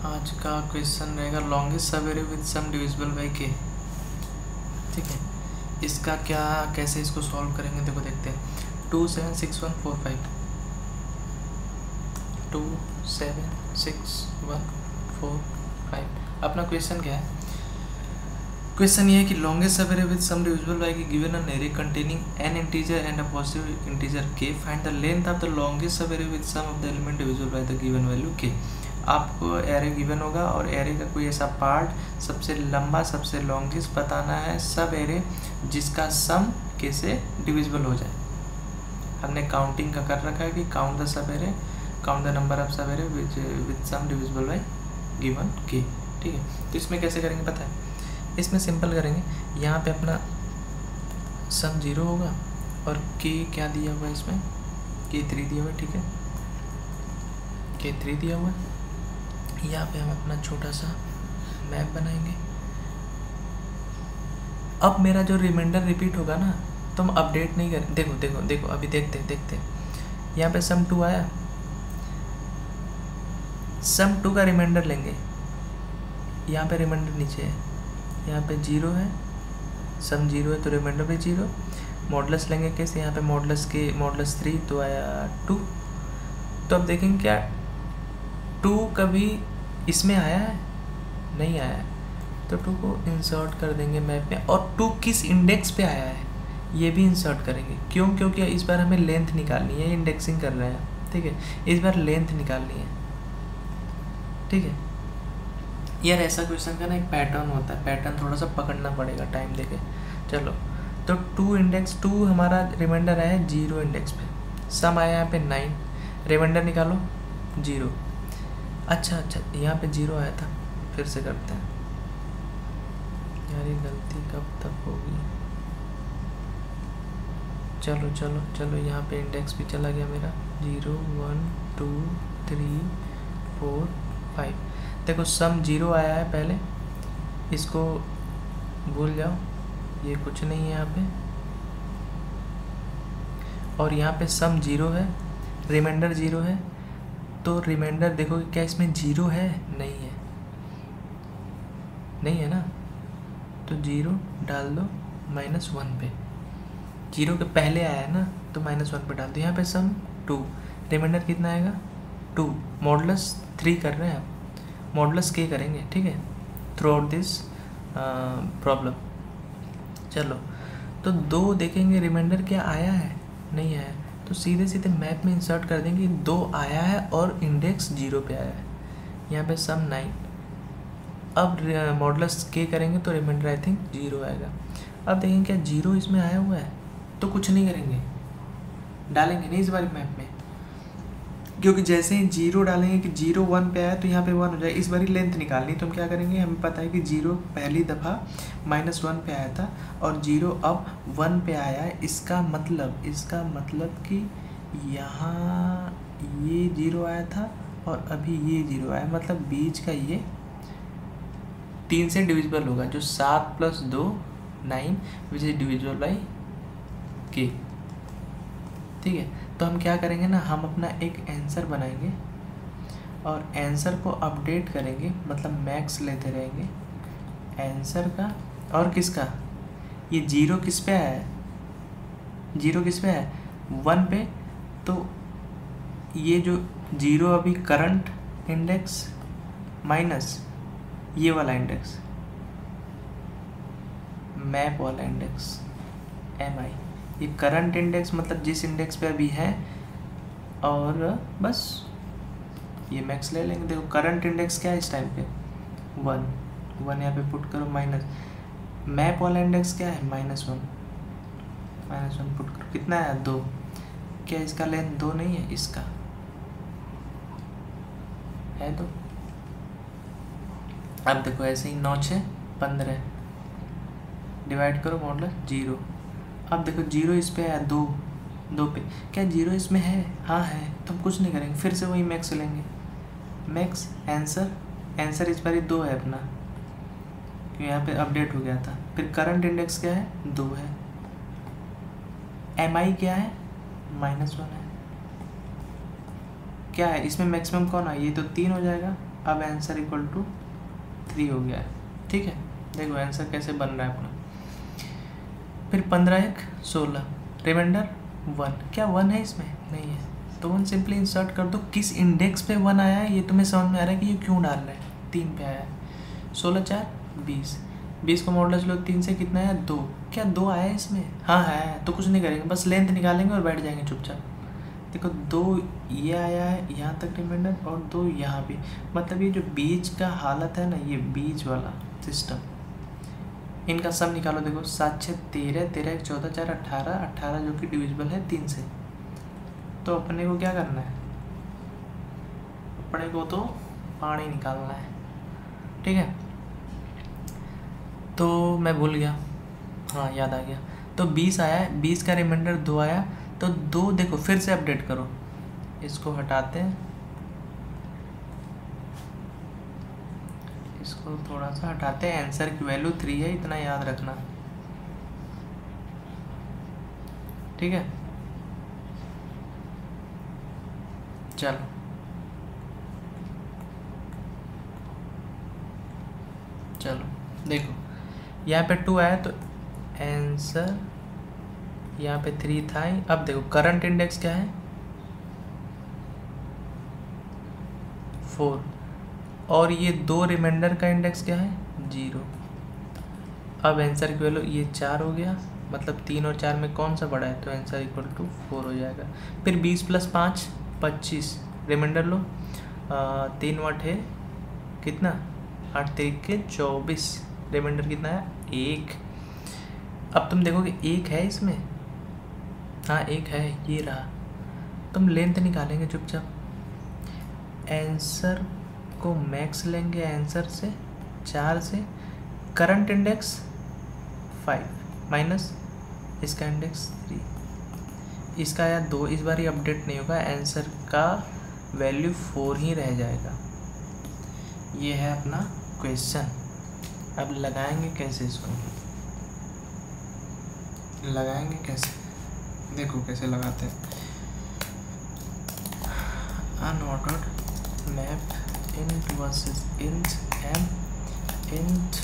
आज का क्वेश्चन रहेगा longest subarray with sum divisible by K. ठीक है, इसका क्या कैसे इसको सॉल्व करेंगे देखो देखते हैं। 276145 276145 अपना क्वेश्चन क्या है। क्वेश्चन ये है कि longest subarray with sum divisible by K given an array containing N integer and a positive integer K, find the length of the longest subarray with sum of the element divisible by the given value K. आपको array given होगा और array का कोई ऐसा part सबसे लंबा सबसे longest बताना है सब एरे जिसका सम के से डिविजिबल हो जाए। हमने काउंटिंग का कर रखा है कि count the subarray, count the number of subarray with sum divisible by given K. ठीक है, तो इसमें कैसे करेंगे पता है, इसमें सिंपल करेंगे। यहाँ पे अपना सम 0 होगा और के क्या दिया हुआ है इसमें, के 3 दिया हुआ है। ठीक है, के 3 दिया हुआ है। यहाँ पे हम अपना छोटा सा मैप बनाएंगे। अब मेरा जो रिमाइंडर रिपीट होगा ना तो हम अपडेट नहीं करें। देखो देखो देखो अभी देखते यहाँ पे सम 2 आया, सम 2 का रिमाइंडर लेंगे। यहाँ पे रिमाइंडर नीचे है, यहाँ पे 0 है, सम 0 है तो रिमाइंडर भी 0। मॉडुलस लेंगे कैसे, यहाँ पे मॉडुलस के मॉडुलस 3 तो आया 2। तो अब देखेंगे क्या 2 कभी इसमें आया है, नहीं आया है, तो 2 को इंसर्ट कर देंगे मैप में। और 2 किस इंडेक्स पे आया है ये भी इंसर्ट करेंगे। क्यों, क्योंकि इस बार हमें लेंथ निकालनी है, इंडेक्सिंग कर रहे हैं। ठीक है, इस बार लेंथ निकालनी है। ठीक है यार, ऐसा क्वेश्चन का ना एक पैटर्न होता है, पैटर्न थोड़ा सा पकड़ना पड़ेगा टाइम देके। चलो, तो 2 इंडेक्स 2 हमारा रिमाइंडर आया है 0 इंडेक्स पे, सम आया यहाँ पे 9, रिमाइंडर निकालो 0। अच्छा यहाँ पे 0 आया था, फिर से करते हैं यार, ये गलती कब तक होगी। चलो चलो चलो, यहाँ पे इंडेक्स भी चला गया मेरा 0 1 2 3 4 5। देखो सम 0 आया है पहले, इसको भूल जाओ, ये कुछ नहीं है यहाँ पे। और यहाँ पे सम 0 है, रिमाइंडर 0 है, तो रिमाइंडर देखो क्या इसमें 0 है, नहीं है, नहीं है ना, तो 0 डाल दो -1 पे। 0 के पहले आया है ना तो -1 पे डाल दो। यहाँ पे सम 2, रिमाइंडर कितना आएगा 2, मॉडुलस 3 कर रहे हैं आप, मॉडुलस के करेंगे। ठीक है, थ्रू आउट दिस प्रॉब्लम। चलो, तो 2 देखेंगे रिमाइंडर क्या आया है, नहीं आया, तो सीधे सीधे मैप में इंसर्ट कर देंगे 2 आया है और इंडेक्स 0 पे आया है। यहाँ पे सम 9, अब मॉडुलस के करेंगे तो रिमाइंडर आई थिंक 0 आएगा। अब देखेंगे क्या 0 इसमें आया हुआ है, तो कुछ नहीं करेंगे, डालेंगे नहीं इस बार मैप में, क्योंकि जैसे ही 0 डालेंगे कि 0 1 पे आया तो यहाँ पे 1 हो जाएगा। इस बार लेंथ निकालनी, तो हम क्या करेंगे, हमें पता है कि 0 पहली दफ़ा -1 पे आया था और 0 अब 1 पे आया है। इसका मतलब कि यहाँ ये 0 आया था और अभी ये 0 आया, मतलब बीच का ये 3 से डिविजिबल होगा, जो 7 + 2 9 which is divisible by K. ठीक है, तो हम क्या करेंगे ना, हम अपना एक आंसर बनाएंगे और आंसर को अपडेट करेंगे, मतलब मैक्स लेते रहेंगे आंसर का। और किसका, ये 0 किस पे आया है, 0 किस पे आया है 1 पे, तो ये जो 0 अभी करंट इंडेक्स माइनस ये वाला इंडेक्स, मैप वाला इंडेक्स MI, ये करंट इंडेक्स मतलब जिस इंडेक्स पे अभी है, और बस ये मैक्स ले लेंगे। देखो करंट इंडेक्स क्या है इस टाइम पे 1 यहाँ पे पुट करो माइनस, मैप वाला इंडेक्स क्या है -1 पुट करो, कितना है 2। क्या इसका लेंथ 2 नहीं है, इसका है 2। अब देखो ऐसे ही 9 6 15 डिवाइड करो मॉडुलस 0। अब देखो 0 इस पे है 2 पे, क्या 0 इसमें है, हाँ है, तो हम कुछ नहीं करेंगे, फिर से वही मैक्स लेंगे, मैक्स आंसर इस बार 2 है अपना, क्योंकि यहाँ पे अपडेट हो गया था। फिर करंट इंडेक्स क्या है 2 है, MI क्या है -1 है, क्या है इसमें मैक्सिमम कौन है, ये तो 3 हो जाएगा, अब आंसर इक्वल टू 3 हो गया है। ठीक है, देखो आंसर कैसे बन रहा है अपना। फिर 15 1 16, रिमाइंडर 1। क्या 1 है इसमें? नहीं है, तो 1 सिंपली इंसर्ट कर दो। किस इंडेक्स पे 1 आया है ये तुम्हें समझ में आ रहा है कि ये क्यों डाल रहे हैं। 3 पे आया है। 16 4 20, 20 को मॉडल्स लो 3 से, कितना है 2। क्या 2 आया है इसमें? हाँ है, तो कुछ नहीं करेंगे, बस लेंथ निकालेंगे और बैठ जाएंगे चुपचाप। देखो 2 ये आया है यहाँ तक रिमाइंडर, और 2 यहाँ भी, मतलब ये जो बीच का हालत है ना, ये बीच वाला सिस्टम, इनका सम निकालो। देखो 7 6 13, 13 1 14, 4 18, 18 जो कि डिविजिबल है 3 से। तो अपने को क्या करना है? अपने को तो पानी निकालना है। ठीक है, तो मैं भूल गया, हाँ याद आ गया। तो 20 आया है, 20 का रिमाइंडर 2 आया, तो 2 देखो फिर से अपडेट करो, इसको हटाते हैं, इसको थोड़ा सा हटाते हैं। आंसर की वैल्यू 3 है, इतना याद रखना। ठीक है, चलो चलो देखो यहाँ पे 2 आया, तो आंसर यहाँ पे 3 था ही। अब देखो करंट इंडेक्स क्या है? 4, और ये 2 रिमाइंडर का इंडेक्स क्या है? 0। अब आंसर की वैल्यू ये 4 हो गया, मतलब 3 और 4 में कौन सा बड़ा है? तो आंसर इक्वल टू 4 हो जाएगा। फिर 20 + 5 25, रिमाइंडर लो, 3 वाट है कितना? 8 3 के 24, रिमाइंडर कितना है? 1। अब तुम देखोगे 1 है इसमें, हाँ 1 है, ये रहा। तुम लेंथ निकालेंगे चुपचाप, आंसर को मैक्स लेंगे आंसर से 4 से, करंट इंडेक्स 5 माइनस इसका इंडेक्स 3, इसका या 2, इस बार ये अपडेट नहीं होगा, आंसर का वैल्यू 4 ही रह जाएगा। ये है अपना क्वेश्चन। अब लगाएंगे कैसे इसको? लगाएंगे कैसे? देखो कैसे लगाते हैं। Unordered map int versus int m, int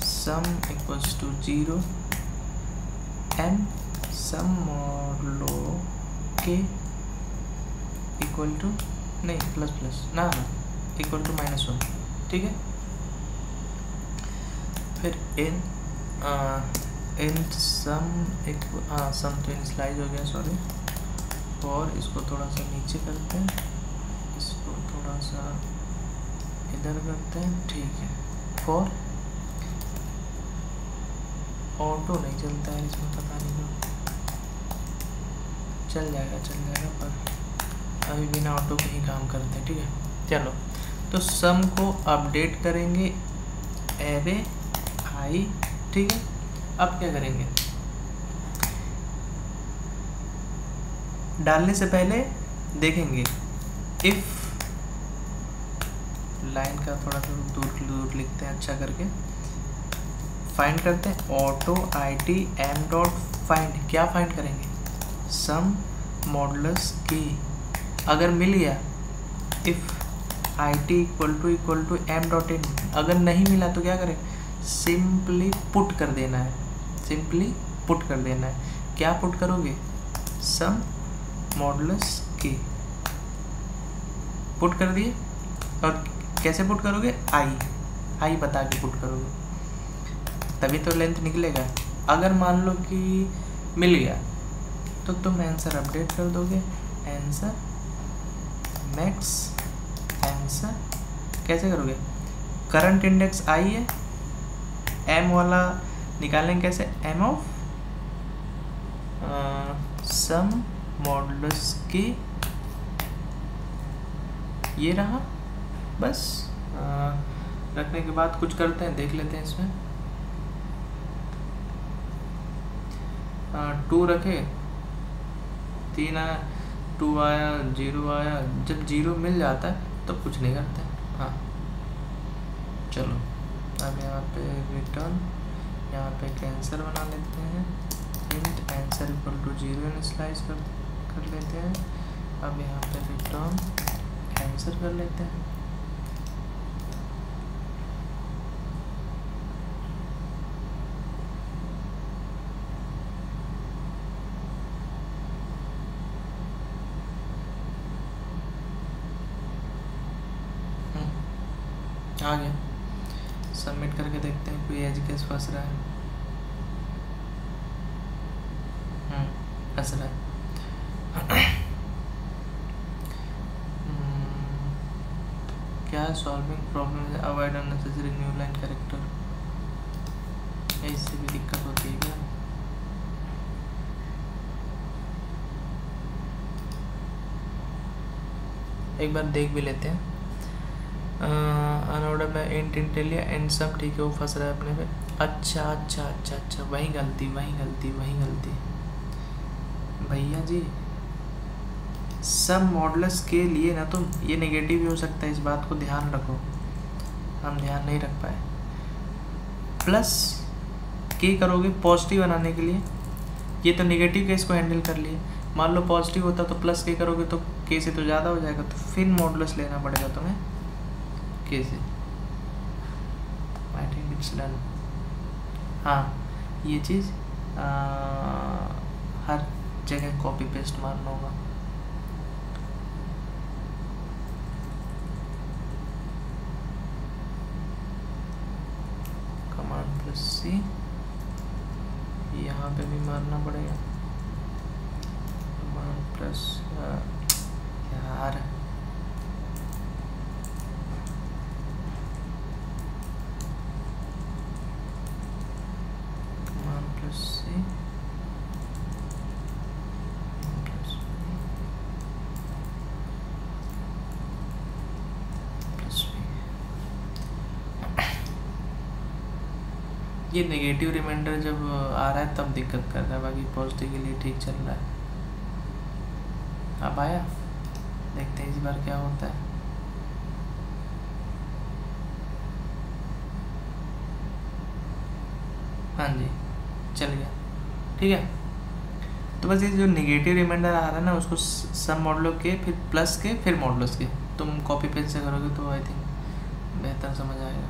sum equals to 0, m sum modulo k equal to, नहीं प्लस प्लस ना, इक्वल टू -1। ठीक है, फिर int sum सम तो इनिशियलाइज हो गया, सॉरी। और इसको थोड़ा सा नीचे करते हैं, इसको थोड़ा सा इधर करते हैं। ठीक है, फॉर ऑटो नहीं चलता है इसमें, पता नहीं क्यों। चल जाएगा पर अभी बिना ऑटो के ही काम करते हैं। ठीक है, चलो तो सम को अपडेट करेंगे एरे आई। ठीक है, अब क्या करेंगे? डालने से पहले देखेंगे इफ, लाइन का थोड़ा सा दूर लिखते हैं अच्छा करके, फाइंड करते हैं auto IT m dot find. क्या फाइंड करेंगे? सम मॉडुलस की। अगर मिल गया if IT equal to m dot end, अगर नहीं मिला तो क्या करें? सिंपली पुट कर देना है, सिंपली पुट कर देना है। क्या पुट करोगे? सम मॉडुलस की पुट कर दिए। और कैसे पुट करोगे? आई बता के पुट करोगे, तभी तो लेंथ निकलेगा। अगर मान लो कि मिल गया तो तुम आंसर अपडेट कर दोगे, आंसर मैक्स आंसर। कैसे करोगे? करंट इंडेक्स आई है, एम वाला निकालेंगे कैसे? एम ऑफ सम मॉडुलस की, ये रहा। बस रखने के बाद कुछ करते हैं, देख लेते हैं इसमें। 2 रखे, 3 आया, 2 आया, 0 आया। जब 0 मिल जाता है तो कुछ नहीं करते। हाँ चलो, अब यहाँ पे रिटर्न, यहाँ पे कैंसर बना लेते हैं, int answer equal to 0 initialize कर लेते हैं। अब यहाँ पे रिटर्न आंसर कर लेते हैं। आ गया। सबमिट करके देखते हैं कोई एज केस फंस रहा है। फंस रहा है। क्या solving problem, avoid unnecessary new line character, इससे भी दिक्कत होती है क्या? एक बार देख भी लेते हैं। अनऑर्डर में इंट इंटेलिया एंड सम, ठीक है, वो फंस रहा है अपने पे। अच्छा, वही गलती भैया जी। सब मॉडल्स के लिए ना तुम ये नेगेटिव भी हो सकता है, इस बात को ध्यान रखो, हम ध्यान नहीं रख पाए। प्लस के करोगे पॉजिटिव बनाने के लिए, ये तो नेगेटिव केस को हैंडल कर लिए। मान लो पॉजिटिव होता तो प्लस के करोगे तो के से तो ज़्यादा हो जाएगा, तो फिर मॉडुलस लेना पड़ेगा तुम्हें के से। I think it's done. हाँ, ये चीज़ हर जगह कॉपी पेस्ट मारना होगा। कमांड प्लस सी, यहाँ पे भी मारना पड़ेगा। कमांड प्लस यार, कमांड प्लस सी ये नेगेटिव रिमाइंडर जब आ रहा है तब दिक्कत करता है, बाकी पॉजिटिव के लिए ठीक चल रहा है। अब आया, देखते हैं इस बार क्या होता है। हाँ जी, चल गया, ठीक है। तो बस ये जो नेगेटिव रिमाइंडर आ रहा है ना, उसको सब मॉडलों के, फिर प्लस के, फिर मॉडल्स के तुम कॉपी पेस्ट से करोगे तो आई थिंक बेहतर समझ आएगा।